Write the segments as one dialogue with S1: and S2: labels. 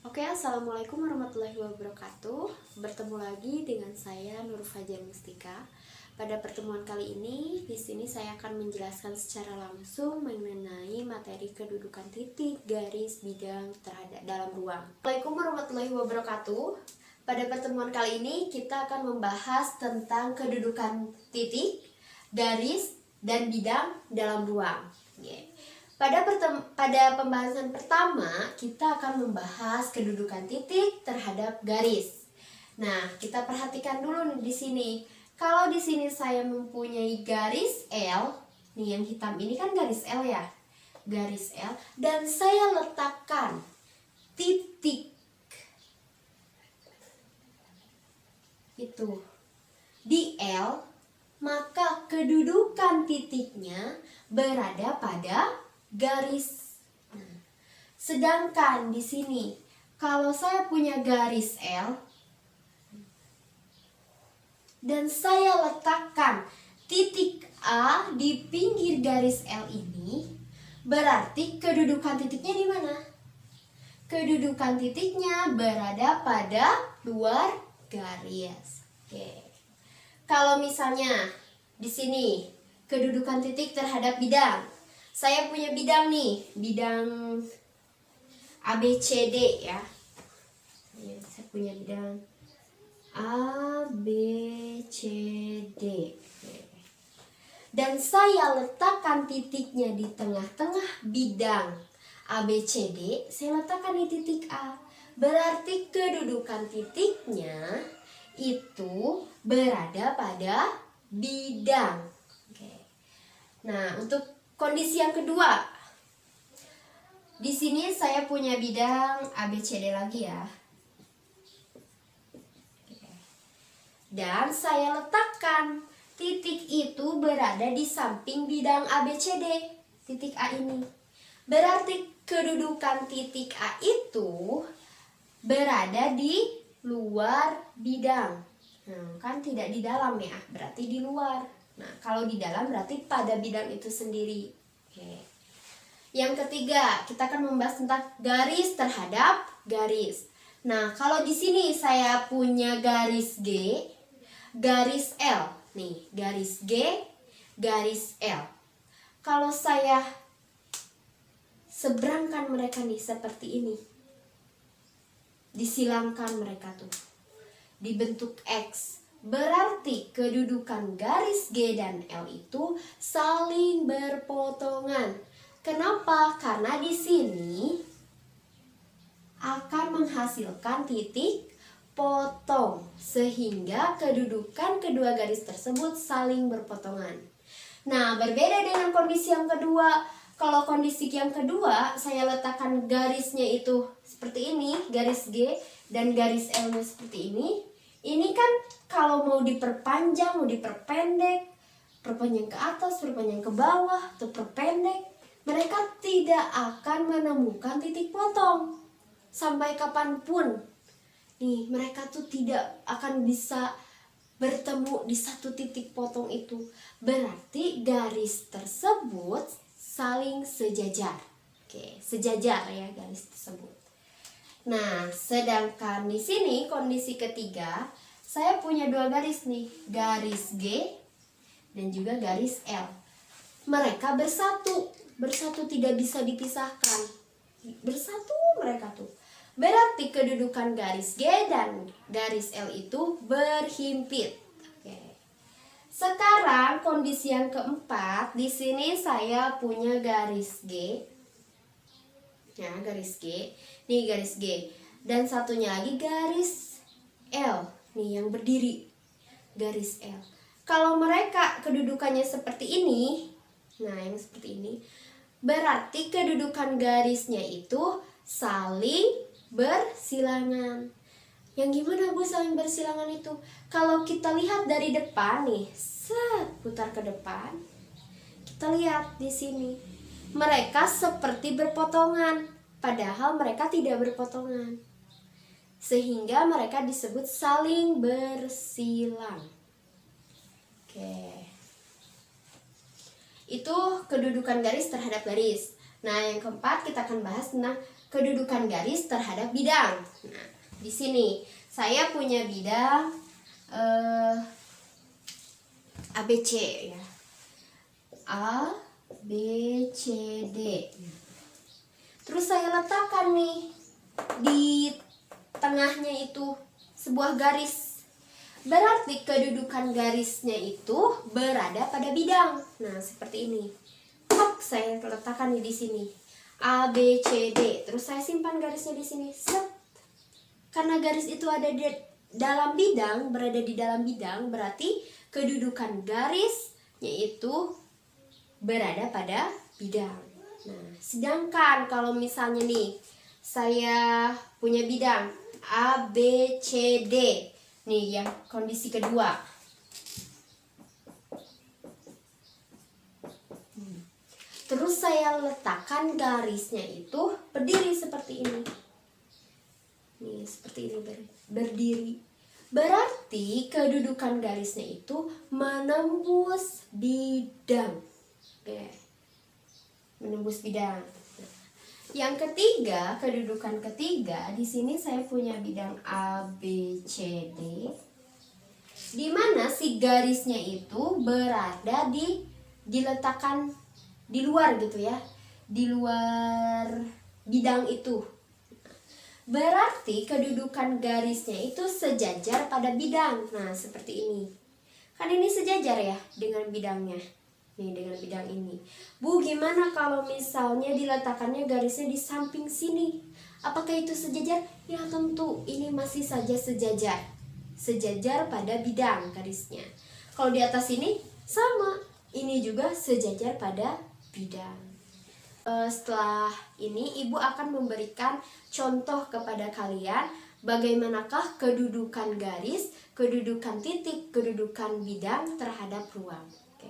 S1: Oke, assalamualaikum warahmatullahi wabarakatuh. Bertemu lagi dengan saya Nur Fajar Mustika. Pada pertemuan kali ini, di sini saya akan menjelaskan secara langsung mengenai materi kedudukan titik, garis, bidang terhadap dalam ruang. Assalamualaikum warahmatullahi wabarakatuh. Pada pertemuan kali ini kita akan membahas tentang kedudukan titik, garis, dan bidang dalam ruang. Pada pembahasan pertama, kita akan membahas kedudukan titik terhadap garis. Nah, kita perhatikan dulu nih di sini. Kalau di sini saya mempunyai garis L, nih yang hitam ini kan garis L ya, garis L, dan saya letakkan titik itu di L, maka kedudukan titiknya berada pada garis. Sedangkan di sini kalau saya punya garis L dan saya letakkan titik A di pinggir garis L ini, berarti kedudukan titiknya di mana? Kedudukan titiknya berada pada luar garis. Oke. Kalau misalnya di sini kedudukan titik terhadap bidang, saya punya bidang nih, bidang ABCD ya. Saya punya bidang ABCD. Dan saya letakkan titiknya di tengah-tengah bidang ABCD, saya letakkan di titik A. Berarti kedudukan titiknya itu berada pada bidang. Oke. Nah, untuk kondisi yang kedua, di sini saya punya bidang ABCD lagi ya. Dan saya letakkan titik itu berada di samping bidang ABCD, titik A ini. Berarti kedudukan titik A itu berada di luar bidang. Nah, kan tidak di dalam ya, berarti di luar. Nah, kalau di dalam berarti pada bidang itu sendiri. Oke. Yang ketiga, kita akan membahas tentang garis terhadap garis. Nah, kalau di sini saya punya garis G, garis L. Nih, garis G, garis L. Kalau saya seberangkan mereka nih seperti ini, disilangkan mereka tuh, dibentuk X, berarti kedudukan garis G dan L itu saling berpotongan. Kenapa? Karena di sini akan menghasilkan titik potong, sehingga kedudukan kedua garis tersebut saling berpotongan. Nah, berbeda dengan kondisi yang kedua. Kalau kondisi yang kedua, saya letakkan garisnya itu seperti ini, garis G, dan garis L-nya seperti ini. Ini kan kalau mau diperpanjang, mau diperpendek, perpanjang ke atas, perpanjang ke bawah, atau perpendek, mereka tidak akan menemukan titik potong. Sampai kapanpun, nih, mereka tuh tidak akan bisa bertemu di satu titik potong itu. Berarti garis tersebut saling sejajar. Oke, sejajar ya garis tersebut. Nah, sedangkan di sini kondisi ketiga, saya punya dua garis nih, garis G dan juga garis L. Mereka bersatu tidak bisa dipisahkan. Bersatu mereka tuh. Berarti kedudukan garis G dan garis L itu berhimpit. Oke. Sekarang kondisi yang keempat, di sini saya punya garis G. Ya, garis G. Nih garis G. Dan satunya lagi garis L. Nih yang berdiri. Garis L. Kalau mereka kedudukannya seperti ini, nah yang seperti ini, berarti kedudukan garisnya itu saling bersilangan. Yang gimana Bu saling bersilangan itu? Kalau kita lihat dari depan nih, putar ke depan, kita lihat di sini, mereka seperti berpotongan, padahal mereka tidak berpotongan, sehingga mereka disebut saling bersilang. Oke, itu kedudukan garis terhadap garis. Nah, yang keempat kita akan bahas tentang kedudukan garis terhadap bidang. Nah, di sini saya punya bidang ABC ya. A, B, C, D. Terus saya letakkan nih di tengahnya itu sebuah garis. Berarti kedudukan garisnya itu berada pada bidang. Nah, seperti ini. Saya letakkan di sini. A, B, C, D. Terus saya simpan garisnya di sini. Set. Karena garis itu ada di dalam bidang, berada di dalam bidang, berarti kedudukan garisnya itu berada pada bidang. Nah, sedangkan kalau misalnya nih saya punya bidang A, B, C, D. Nih yang kondisi kedua. Terus saya letakkan garisnya itu berdiri seperti ini. Nih, seperti ini berdiri. Berarti kedudukan garisnya itu menembus bidang. Oke. Menembus bidang. Yang ketiga, kedudukan ketiga, di sini saya punya bidang A, B, C, D. Di mana si garisnya itu berada diletakkan di luar gitu ya. Di luar bidang itu. Berarti kedudukan garisnya itu sejajar pada bidang. Nah, seperti ini. Kan ini sejajar ya dengan bidangnya. Nih, dengan bidang ini. Bu, gimana kalau misalnya diletakkannya garisnya di samping sini? Apakah itu sejajar? Ya, tentu ini masih saja sejajar. Sejajar pada bidang garisnya. Kalau di atas ini sama. Ini juga sejajar pada bidang. Setelah ini ibu akan memberikan contoh kepada kalian bagaimanakah kedudukan garis, kedudukan titik, kedudukan bidang terhadap ruang. Oke.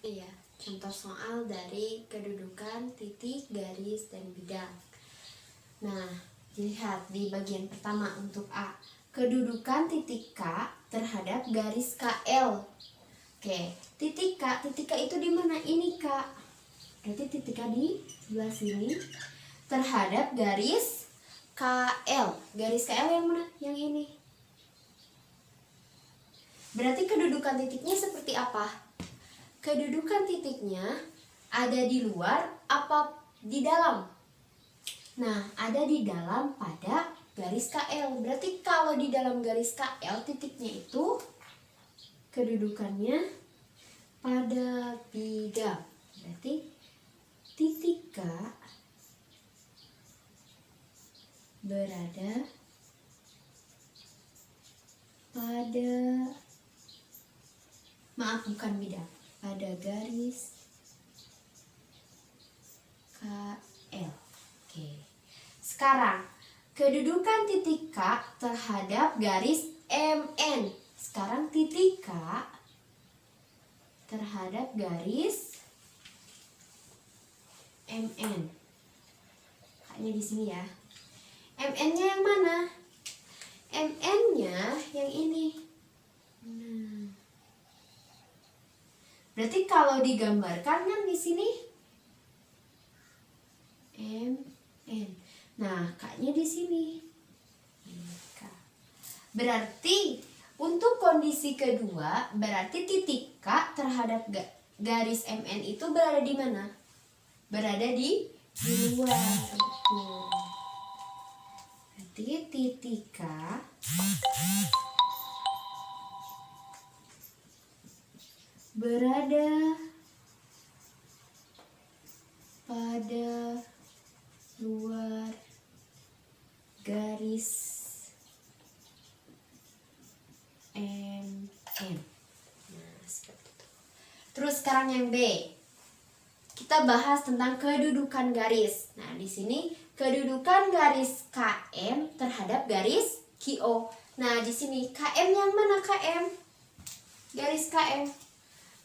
S1: Iya, contoh soal dari kedudukan titik, garis, dan bidang. Nah, dilihat di bagian pertama untuk A. Kedudukan titik K terhadap garis KL. Oke, titik K itu di mana? Ini K. Berarti titik K di sebelah sini terhadap garis KL. Garis KL yang mana? Yang ini. Berarti kedudukan titiknya seperti apa? Kedudukan titiknya ada di luar apa di dalam? Nah, ada di dalam pada garis KL. Berarti kalau di dalam garis KL titiknya itu kedudukannya pada bidang. Berarti titik K berada pada, bukan bidang, pada garis KL. Oke. Sekarang kedudukan titik K terhadap garis MN. Sekarang titik K terhadap garis MN. Kayaknya di sini ya. MN-nya yang mana? MN-nya yang ini. Nah. Berarti kalau digambarkan kan di sini MN. Nah, kayaknya di sini. Berarti untuk kondisi kedua, berarti titik K terhadap garis MN itu berada di mana? Berada di luar. Berarti titik K berada pada luar garis MN. Nah, seperti itu. Terus sekarang yang B. Kita bahas tentang kedudukan garis. Nah, di sini kedudukan garis KM terhadap garis QO. Nah, di sini KM yang mana KM? Garis KM.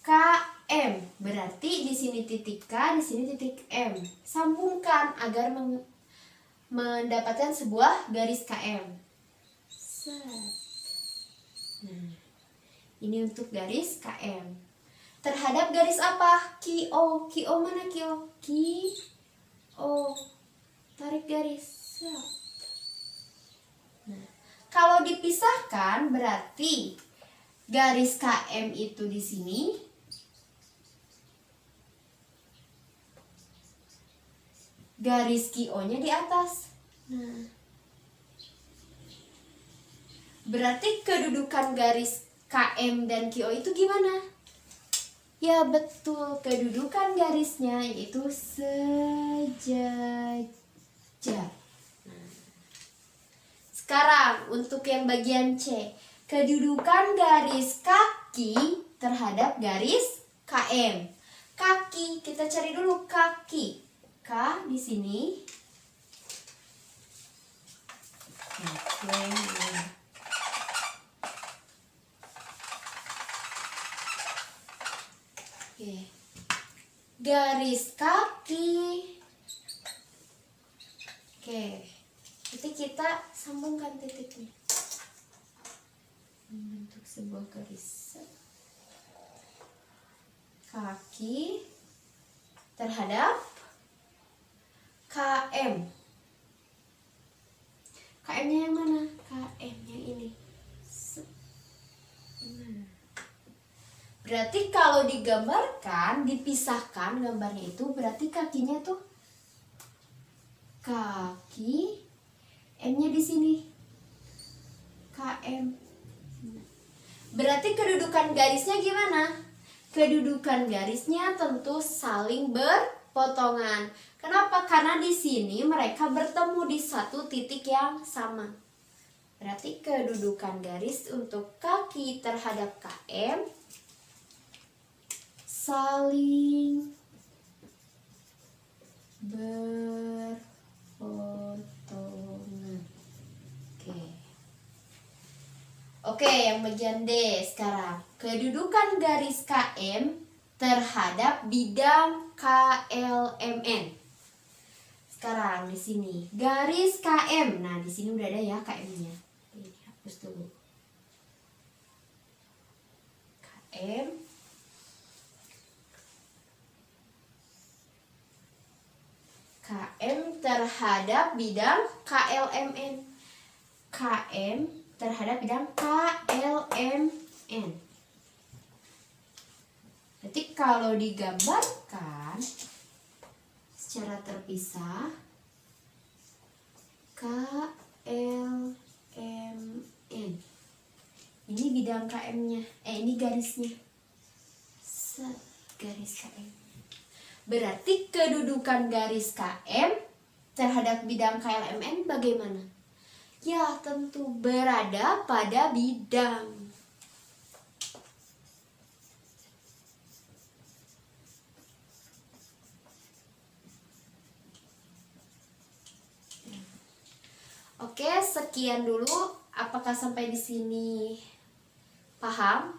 S1: KM berarti di sini titik K, di sini titik M. Sambungkan agar mendapatkan sebuah garis KM. Nah, ini untuk garis KM. Terhadap garis apa? QO. QO mana QO? QO. tarik garis. Nah, kalau dipisahkan berarti garis KM itu di sini, garis QO-nya di atas. Nah, berarti kedudukan garis KM dan QO itu gimana? Ya betul, kedudukan garisnya yaitu sejajar. Nah, sekarang untuk yang bagian C, kedudukan garis kaki terhadap garis KM. Kaki, kita cari dulu kaki. K di sini. Oke. Garis kaki. Oke. Jadi kita sambungkan titiknya. Membentuk sebuah garis. Kaki terhadap KM. KM-nya yang mana? KM-nya ini. Nah. Berarti kalau digambarkan, dipisahkan gambarnya itu, berarti kakinya tuh kaki, M-nya di sini. KM. Berarti kedudukan garisnya gimana? Kedudukan garisnya tentu saling berpotongan. Kenapa? Karena di sini mereka bertemu di satu titik yang sama. Berarti kedudukan garis untuk kaki terhadap KM saling berpotongan. Oke, yang bagian D sekarang. Kedudukan garis KM terhadap bidang KLMN. Sekarang di sini garis KM. Nah, di sini udah ada ya KM-nya. Ini hapus dulu. KM terhadap bidang KLMN. KM terhadap bidang KLMN. Jadi kalau digambarkan secara terpisah, KLMN. Ini bidang KM-nya. Ini garisnya. Garis KM. Berarti kedudukan garis KM terhadap bidang KLMN bagaimana? Ya, tentu berada pada bidang. Oke, sekian dulu. Apakah sampai di sini paham?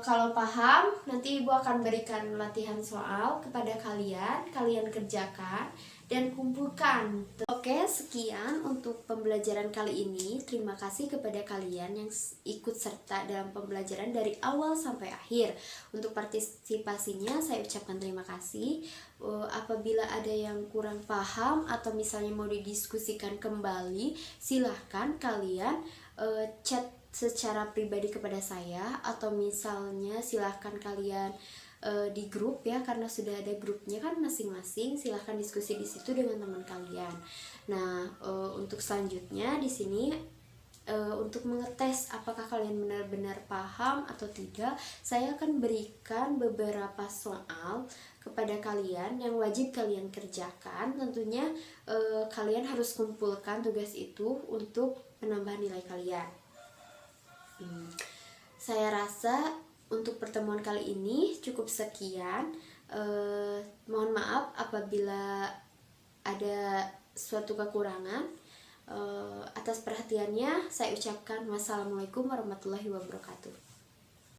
S1: Kalau paham, nanti Ibu akan berikan latihan soal kepada kalian. Kalian kerjakan dan kumpulkan. Oke, sekian untuk pembelajaran kali ini. Terima kasih kepada kalian yang ikut serta dalam pembelajaran dari awal sampai akhir. Untuk partisipasinya saya ucapkan terima kasih. Apabila ada yang kurang paham atau misalnya mau didiskusikan kembali, silahkan kalian chat secara pribadi kepada saya, atau misalnya silahkan kalian di grup ya, karena sudah ada grupnya kan masing-masing. Silahkan diskusi di situ dengan teman kalian. Nah, untuk selanjutnya di sini untuk mengetes apakah kalian benar-benar paham atau tidak, saya akan berikan beberapa soal kepada kalian yang wajib kalian kerjakan. Tentunya kalian harus kumpulkan tugas itu untuk menambah nilai kalian. Saya rasa untuk pertemuan kali ini cukup sekian. Mohon maaf apabila ada suatu kekurangan. Atas perhatiannya saya ucapkan wassalamualaikum warahmatullahi wabarakatuh.